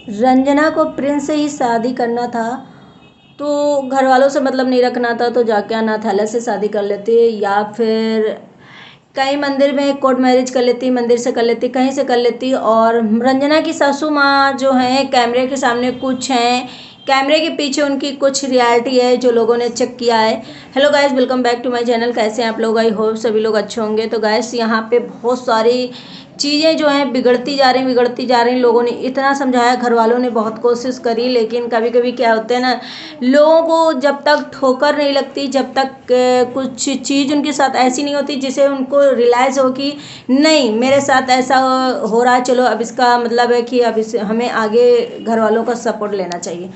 रंजना को प्रिंस से ही शादी करना था, तो घर वालों से मतलब नहीं रखना था, तो जाके अनाथालय से शादी कर लेती, या फिर कहीं मंदिर में कोर्ट मैरिज कर लेती, मंदिर से कर लेती, कहीं से कर लेती। और रंजना की सासू माँ जो हैं कैमरे के सामने कुछ हैं, कैमरे के पीछे उनकी कुछ रियलिटी है जो लोगों ने चेक किया है। Hello guys, welcome back to my channel. कैसे हैं आप लोग? आई होप सभी लोग अच्छे होंगे। तो गाइस यहाँ पे बहुत सारी चीज़ें जो हैं बिगड़ती जा रही। लोगों ने इतना समझाया, घर वालों ने बहुत कोशिश करी, लेकिन कभी कभी क्या होता है ना, लोगों को जब तक ठोकर नहीं लगती, जब तक कुछ चीज़ उनके साथ ऐसी नहीं होती जिसे उनको रियलाइज़ हो कि नहीं मेरे साथ ऐसा हो रहा है, चलो अब इसका मतलब है कि अब इस हमें आगे घर वालों का सपोर्ट लेना चाहिए,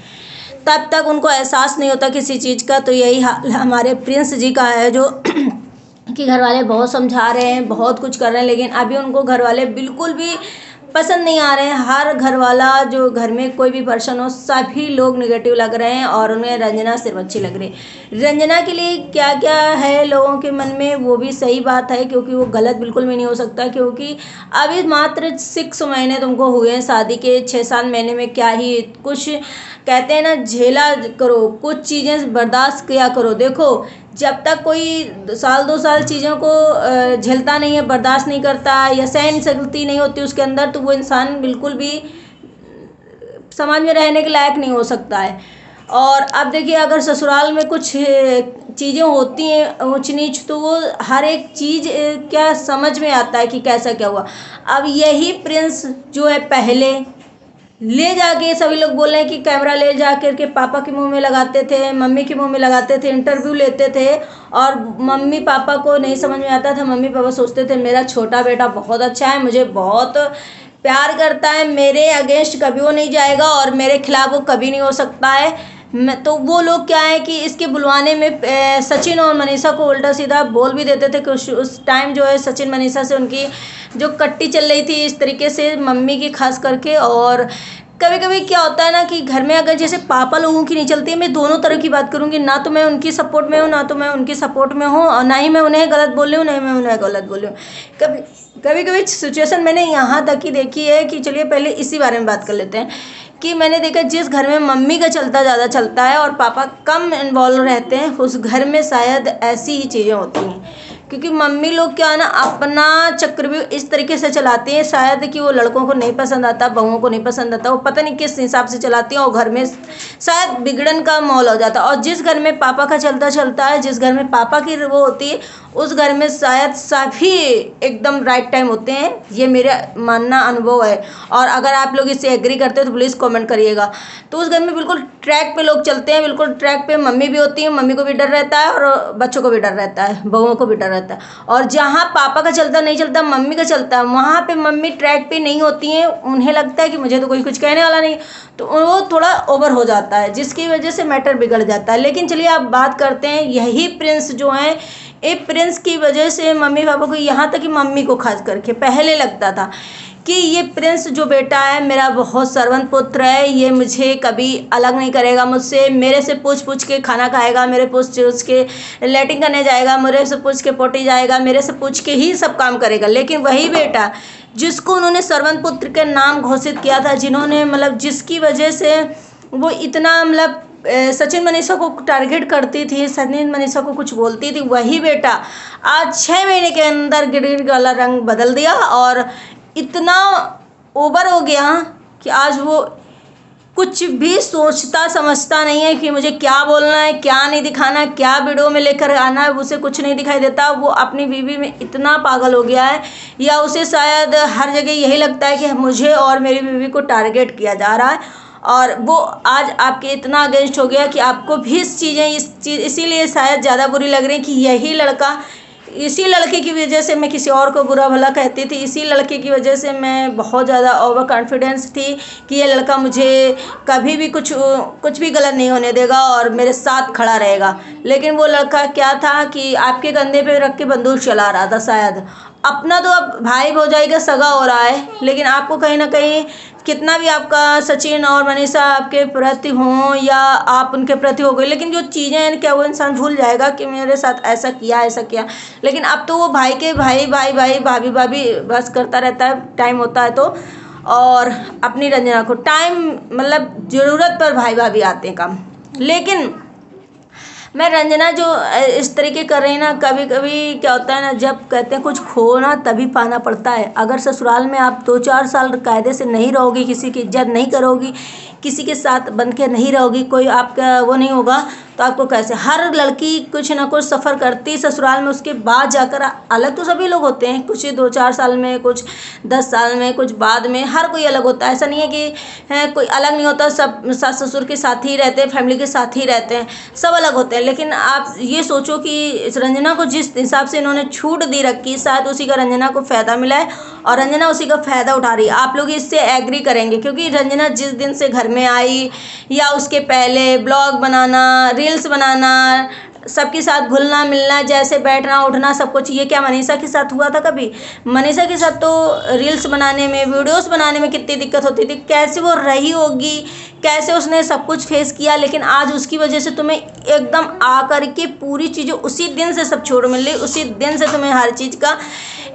तब तक उनको एहसास नहीं होता किसी चीज़ का। तो यही हाल हमारे प्रिंस जी का है, जो कि घर वाले बहुत समझा रहे हैं, बहुत कुछ कर रहे हैं, लेकिन अभी उनको घर वाले बिल्कुल भी पसंद नहीं आ रहे हैं। हर घर वाला जो घर में कोई भी पर्सन हो, सभी लोग नेगेटिव लग रहे हैं और उन्हें रंजना सिर्फ अच्छी लग रही है। रंजना के लिए क्या क्या है लोगों के मन में, वो भी सही बात है, क्योंकि वो गलत बिल्कुल भी नहीं हो सकता, क्योंकि अभी मात्र 6 महीने तुमको हुए हैं शादी के। 6-7 महीने में क्या ही कुछ कहते हैं ना, झेला करो, कुछ चीज़ें बर्दाश्त किया करो। देखो, जब तक कोई साल 2 साल चीज़ों को झेलता नहीं है, बर्दाश्त नहीं करता या सहन शक्ति नहीं होती उसके अंदर, तो वो इंसान बिल्कुल भी समाज में रहने के लायक नहीं हो सकता है। और अब देखिए, अगर ससुराल में कुछ चीज़ें होती हैं ऊंच नीच, तो वो हर एक चीज़ क्या समझ में आता है कि कैसा क्या हुआ। अब यही प्रिंस जो है, पहले ले जाके सभी लोग बोल रहे हैं कि कैमरा ले जा करके पापा के मुंह में लगाते थे, मम्मी के मुंह में लगाते थे, इंटरव्यू लेते थे, और मम्मी पापा को नहीं समझ में आता था। मम्मी पापा सोचते थे मेरा छोटा बेटा बहुत अच्छा है, मुझे बहुत प्यार करता है, मेरे अगेंस्ट कभी वो नहीं जाएगा और मेरे खिलाफ वो कभी नहीं हो सकता है। मैं तो वो लोग क्या है कि इसके बुलवाने में सचिन और मनीषा को उल्टा सीधा बोल भी देते थे कि उस टाइम जो है सचिन मनीषा से उनकी जो कट्टी चल रही थी इस तरीके से, मम्मी की खास करके। और कभी कभी क्या होता है ना कि घर में अगर जैसे पापा लोगों की नहीं चलती है, मैं दोनों तरह की बात करूंगी, ना तो मैं उनकी सपोर्ट में हूँ, ना तो मैं उनकी सपोर्ट में हूँ, और ना ही मैं उन्हें गलत बोल रही हूँ, ना ही मैं उन्हें गलत बोल रही हूँ। कभी कभी कभी सिचुएशन मैंने यहाँ तक ही देखी है कि चलिए पहले इसी बारे में बात कर लेते हैं, कि मैंने देखा जिस घर में मम्मी का चलता ज़्यादा चलता है और पापा कम इन्वॉल्व रहते हैं, उस घर में शायद ऐसी ही चीज़ें होती हैं। क्योंकि मम्मी लोग क्या है ना, अपना चक्रव्यूह इस तरीके से चलाती हैं, शायद कि वो लड़कों को नहीं पसंद आता, बहुओं को नहीं पसंद आता, वो पता नहीं किस हिसाब से चलाती हैं, और घर में शायद बिगड़न का माहौल हो जाता है। और जिस घर में पापा का चलता चलता है, जिस घर में पापा की वो होती है, उस घर में शायद सभी एकदम राइट टाइम होते हैं। ये मेरा मानना अनुभव है, और अगर आप लोग इससे एग्री करते हो तो प्लीज़ कमेंट करिएगा। तो उस घर में बिल्कुल ट्रैक पे लोग चलते हैं, बिल्कुल ट्रैक पे मम्मी भी होती है, मम्मी को भी डर रहता है और बच्चों को भी डर रहता है, बहुओं को भी डर रहता है। और जहाँ पापा का चलता नहीं चलता, मम्मी का चलता है, वहाँ पे मम्मी ट्रैक पे नहीं होती हैं, उन्हें लगता है कि मुझे तो कोई कुछ कहने वाला नहीं, तो वो थोड़ा ओवर हो जाता है, जिसकी वजह से मैटर बिगड़ जाता है। लेकिन चलिए आप बात करते हैं, यही प्रिंस जो हैं, एक प्रिंस की वजह से मम्मी पापा को, यहाँ तक कि मम्मी को खास करके पहले लगता था कि ये प्रिंस जो बेटा है मेरा बहुत सरवंत पुत्र है, ये मुझे कभी अलग नहीं करेगा मुझसे, मेरे से पूछ पूछ के खाना खाएगा, मेरे पूछ पूछ के लैट्रिन करने जाएगा, मेरे से पूछ के पोटी जाएगा, मेरे से पूछ के ही सब काम करेगा। लेकिन वही बेटा जिसको उन्होंने सरवंत पुत्र के नाम घोषित किया था, जिन्होंने मतलब जिसकी वजह से वो इतना मतलब सचिन मनीषा को टारगेट करती थी, सचिन मनीषा को कुछ बोलती थी, वही बेटा आज 6 महीने के अंदर गिरगिट वाला रंग बदल दिया और इतना ओवर हो गया कि आज वो कुछ भी सोचता समझता नहीं है कि मुझे क्या बोलना है, क्या नहीं दिखाना, क्या वीडियो में लेकर आना है, उसे कुछ नहीं दिखाई देता। वो अपनी बीवी में इतना पागल हो गया है, या उसे शायद हर जगह यही लगता है कि मुझे और मेरी बीवी को टारगेट किया जा रहा है, और वो आज आपके इतना अगेंस्ट हो गया कि आपको भी इसीलिए शायद ज़्यादा बुरी लग रही है कि यही लड़का, इसी लड़के की वजह से मैं किसी और को बुरा भला कहती थी, इसी लड़के की वजह से मैं बहुत ज़्यादा ओवर कॉन्फिडेंस थी कि ये लड़का मुझे कभी भी कुछ भी गलत नहीं होने देगा और मेरे साथ खड़ा रहेगा। लेकिन वो लड़का क्या था कि आपके कंधे पे रख के बंदूक चला रहा था शायद। अपना तो अब भाई भौजाई का सगा हो रहा है, लेकिन आपको कहीं ना कहीं कितना भी आपका सचिन और मनीषा आपके प्रति हों या आप उनके प्रति हो गए, लेकिन जो चीज़ें हैं क्या वो इंसान भूल जाएगा कि मेरे साथ ऐसा किया ऐसा किया। लेकिन अब तो वो भाई के भाई भाई भाई भाभी भाभी बस करता रहता है टाइम होता है तो। और अपनी रंजना को टाइम मतलब ज़रूरत पर भाई भाभी आते हैं काम। लेकिन मैं रंजना जो इस तरीके कर रही ना, कभी कभी क्या होता है ना, जब कहते हैं कुछ खो ना तभी पाना पड़ता है। अगर ससुराल में आप 2-4 साल कायदे से नहीं रहोगी, किसी की इज्जत नहीं करोगी, किसी के साथ बन के नहीं रहोगी, कोई आपका वो नहीं होगा, तो आपको कैसे। हर लड़की कुछ ना कुछ सफ़र करती ससुराल में, उसके बाद जाकर अलग तो सभी लोग होते हैं, कुछ 2-4 साल में, कुछ 10 साल में, कुछ बाद में, हर कोई अलग होता है। ऐसा नहीं है कि कोई अलग नहीं होता, सब सास ससुर के साथ ही रहते हैं, फैमिली के साथ ही रहते हैं, सब अलग होते हैं। लेकिन आप ये सोचो कि इस रंजना को जिस हिसाब से इन्होंने छूट दी रखी, शायद उसी का रंजना को फ़ायदा मिला है और रंजना उसी का फ़ायदा उठा रही है। आप लोग इससे एग्री करेंगे, क्योंकि रंजना जिस दिन से घर में आई या उसके पहले ब्लॉग बनाना, रील्स बनाना, सबके साथ घुलना मिलना, जैसे बैठना उठना सब कुछ, ये क्या मनीषा के साथ हुआ था कभी? मनीषा के साथ तो रील्स बनाने में, वीडियोस बनाने में कितनी दिक्कत होती थी, कैसे वो रही होगी, कैसे उसने सब कुछ फेस किया। लेकिन आज उसकी वजह से तुम्हें एकदम आकर के पूरी चीज़ें उसी दिन से सब छोड़ मिल रही, उसी दिन से तुम्हें हर चीज़ का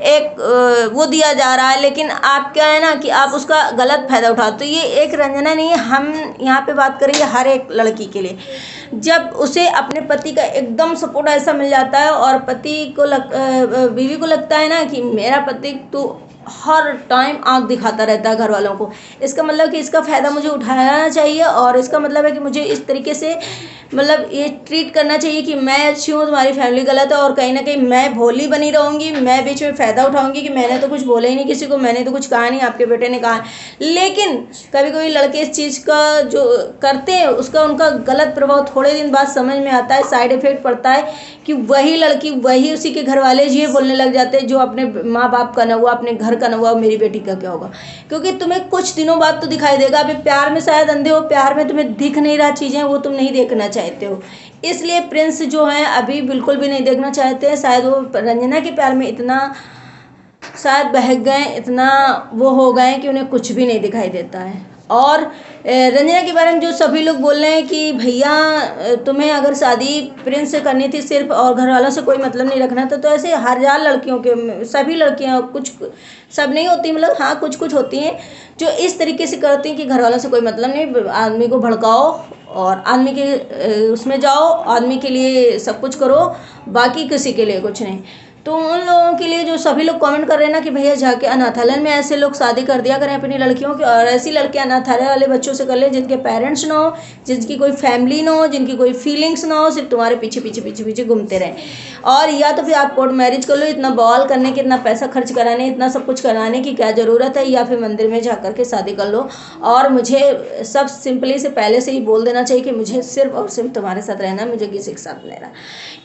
एक वो दिया जा रहा है। लेकिन आप क्या है ना कि आप उसका गलत फ़ायदा उठाते। तो ये एक रंजना नहीं है, हम यहाँ पे बात करेंगे हर एक लड़की के लिए। जब उसे अपने पति का एकदम सपोर्ट ऐसा मिल जाता है और पति को बीवी को लगता है ना कि मेरा पति तो हर टाइम आँख दिखाता रहता है घर वालों को, इसका मतलब कि इसका फ़ायदा मुझे उठाना चाहिए और इसका मतलब है कि मुझे इस तरीके से मतलब ये ट्रीट करना चाहिए कि मैं अच्छी हूँ, तुम्हारी फैमिली गलत है, और कहीं ना कहीं मैं भोली बनी रहूँगी, मैं बीच में फ़ायदा उठाऊँगी कि मैंने तो कुछ बोला ही नहीं किसी को, मैंने तो कुछ कहा नहीं, आपके बेटे ने कहा। लेकिन कभी कभी लड़के इस चीज़ का जो करते हैं उसका उनका गलत प्रभाव थोड़े दिन बाद समझ में आता है, साइड इफ़ेक्ट पड़ता है कि वही लड़की, वही उसी के घर वाले ये बोलने लग जाते हैं जो अपने माँ बाप का न हुआ, अपने घर का न हुआ, मेरी बेटी का क्या होगा। क्योंकि तुम्हें कुछ दिनों बाद तो दिखाई देगा। अभी प्यार में शायद अंधे हो, प्यार में तुम्हें दिख नहीं रहा चीज़ें, वो तुम नहीं देखना चाहते हो, इसलिए प्रिंस जो है अभी बिल्कुल भी नहीं देखना चाहते हैं। शायद वो रंजना के प्यार में इतना शायद बहक गए, इतना वो हो गए कि उन्हें कुछ भी नहीं दिखाई देता है। और रंजना के बारे में जो सभी लोग बोल रहे हैं कि भैया तुम्हें अगर शादी प्रिंस से करनी थी सिर्फ और घर वालों से कोई मतलब नहीं रखना था, तो ऐसे हजार लड़कियों के, सभी लड़कियां, कुछ सब नहीं होती, मतलब हाँ कुछ कुछ होती हैं जो इस तरीके से करती हैं कि घर वालों से कोई मतलब नहीं, आदमी को भड़काओ और आदमी के उसमें जाओ, आदमी के लिए सब कुछ करो, बाकी किसी के लिए कुछ नहीं। तो उन लोगों के लिए जो सभी लोग कमेंट कर रहे हैं ना कि भैया जाके अनाथालय में ऐसे लोग शादी कर दिया करें अपनी लड़कियों की, और ऐसी लड़कियां अनाथालय वाले बच्चों से कर ले जिनके पेरेंट्स ना हो, जिनकी कोई फैमिली ना हो, जिनकी कोई फीलिंग्स ना हो, सिर्फ तुम्हारे पीछे पीछे पीछे पीछे घूमते रहें। और या तो फिर आप कोर्ट मैरिज कर लो, इतना बवाल करने की, इतना पैसा खर्च कराने, इतना सब कुछ कराने की क्या ज़रूरत है, या फिर मंदिर में जा कर के शादी कर लो। और मुझे सब सिंपली से पहले से ही बोल देना चाहिए कि मुझे सिर्फ और सिर्फ तुम्हारे साथ रहना, मुझे किसी के साथ नहीं रहना।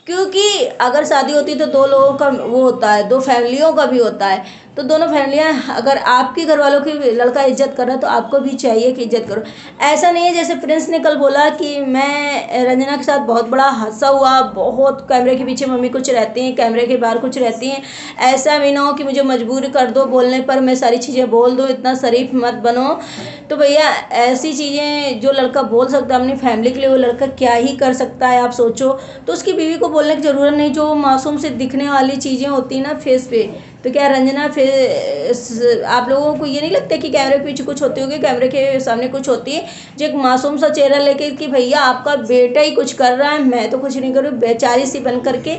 क्योंकि अगर शादी होती तो दो लोगों का वो होता है, दो फैमिलियों का भी होता है, तो दोनों फैमिलियां, अगर आपके घर वालों की लड़का इज्जत कर रहा है तो आपको भी चाहिए कि इज्जत करो। ऐसा नहीं है जैसे प्रिंस ने कल बोला कि मैं रंजना के साथ बहुत बड़ा हादसा हुआ, बहुत कैमरे के पीछे मम्मी कुछ रहती हैं, कैमरे के बाहर कुछ रहती हैं, ऐसा भी ना हो कि मुझे मजबूर कर दो बोलने पर मैं सारी चीज़ें बोल दूँ, इतना शरीफ मत बनो। तो भैया ऐसी चीज़ें जो लड़का बोल सकता है अपनी फैमिली के लिए, वो लड़का क्या ही कर सकता है आप सोचो। तो उसकी बीवी को बोलने की ज़रूरत नहीं, जो मासूम से दिखने वाली चीज़ें होती ना फेस पे। तो क्या रंजना फिर आप लोगों को ये नहीं लगता कि कैमरे के पीछे कुछ होती होगी, कैमरे के सामने कुछ होती है, जो एक मासूम सा चेहरा लेके कि भैया आपका बेटा ही कुछ कर रहा है, मैं तो कुछ नहीं कर रही, बेचारी सी बन करके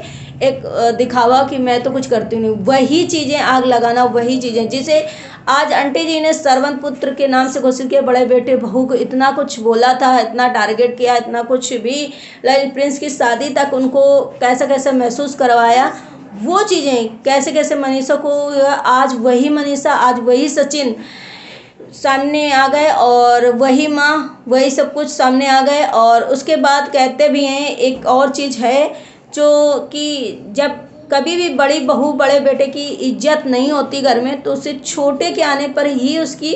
एक दिखावा कि मैं तो कुछ करती नहीं, वही चीज़ें आग लगाना, वही चीज़ें जिसे आज आंटी जी ने सरवंत पुत्र के नाम से घोषित किया, बड़े बेटे बहू को इतना कुछ बोला था, इतना टारगेट किया, इतना कुछ भी प्रिंस की शादी तक उनको कैसा कैसा महसूस करवाया, वो चीज़ें कैसे कैसे मनीषा को, आज वही मनीषा, आज वही सचिन सामने आ गए और वही माँ, वही सब कुछ सामने आ गए। और उसके बाद कहते भी हैं एक और चीज़ है जो कि जब कभी भी बड़ी बहू बड़े बेटे की इज्जत नहीं होती घर में, तो उसे छोटे के आने पर ही उसकी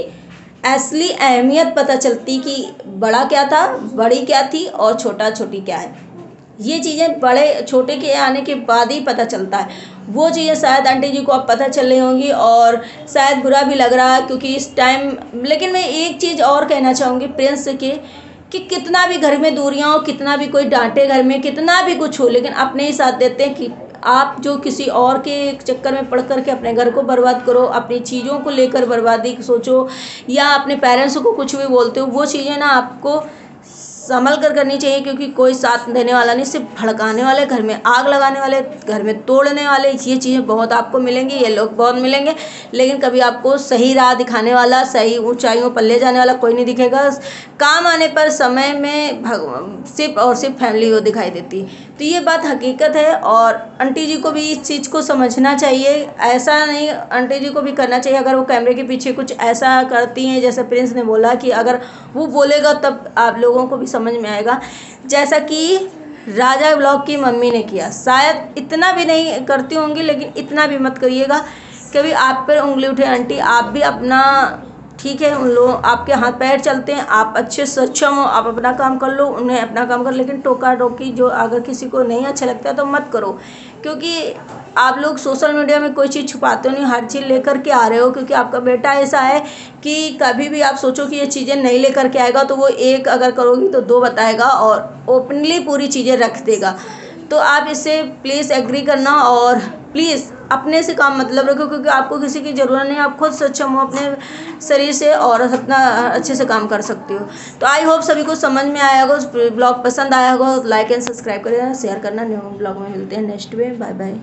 असली अहमियत पता चलती कि बड़ा क्या था, बड़ी क्या थी और छोटा छोटी क्या है। ये चीज़ें बड़े छोटे के आने के बाद ही पता चलता है। वो चीज़ें शायद आंटी जी को अब पता चल रही होंगी और शायद बुरा भी लग रहा है क्योंकि इस टाइम। लेकिन मैं एक चीज़ और कहना चाहूँगी प्रिंस के कि कितना भी घर में दूरियां हो, कितना भी कोई डांटे घर में, कितना भी कुछ हो, लेकिन अपने ही साथ देते हैं कि आप जो किसी और के चक्कर में पड़ कर के अपने घर को बर्बाद करो, अपनी चीज़ों को लेकर बर्बादी सोचो, या अपने पेरेंट्स को कुछ भी बोलते हो, वो चीज़ें ना आपको संभल कर करनी चाहिए, क्योंकि कोई साथ देने वाला नहीं, सिर्फ भड़काने वाले, घर में आग लगाने वाले, घर में तोड़ने वाले, ये चीज़ें बहुत आपको मिलेंगी, ये लोग बहुत मिलेंगे, लेकिन कभी आपको सही राह दिखाने वाला, सही ऊंचाइयों पर ले जाने वाला कोई नहीं दिखेगा। काम आने पर समय में सिर्फ और सिर्फ फैमिली वो दिखाई देती। तो ये बात हकीकत है, और आंटी जी को भी इस चीज़ को समझना चाहिए। ऐसा नहीं, आंटी जी को भी करना चाहिए, अगर वो कैमरे के पीछे कुछ ऐसा करती हैं जैसे प्रिंस ने बोला, कि अगर वो बोलेगा तब आप लोगों को भी समझ में आएगा, जैसा कि राजा ब्लॉग की मम्मी ने किया। शायद इतना भी नहीं करती होंगी, लेकिन इतना भी मत करिएगा कभी आप पर उंगली उठे। आंटी आप भी अपना, ठीक है, उन लोग आपके हाथ पैर चलते हैं, आप अच्छे से सक्षम हो, आप अपना काम कर लो, उन्हें अपना काम कर, लेकिन टोका टोकी जो अगर किसी को नहीं अच्छा लगता है तो मत करो, क्योंकि आप लोग सोशल मीडिया में कोई चीज़ छुपाते हो नहीं, हर चीज़ लेकर के आ रहे हो, क्योंकि आपका बेटा ऐसा है कि कभी भी आप सोचो कि ये चीज़ें नहीं लेकर के आएगा तो वो एक अगर करोगी तो दो बताएगा और ओपनली पूरी चीज़ें रख देगा। तो आप इससे प्लीज़ एग्री करना, और प्लीज़ अपने से काम मतलब रखो, क्योंकि आपको किसी की ज़रूरत नहीं है, आप खुद सक्षम हो अपने शरीर से और अपना अच्छे से काम कर सकती हो। तो आई होप सभी को समझ में आया होगा, ब्लॉग पसंद आया होगा, लाइक एंड सब्सक्राइब करें, शेयर करना। न्यू ब्लॉग में मिलते हैं नेक्स्ट में, बाय बाय।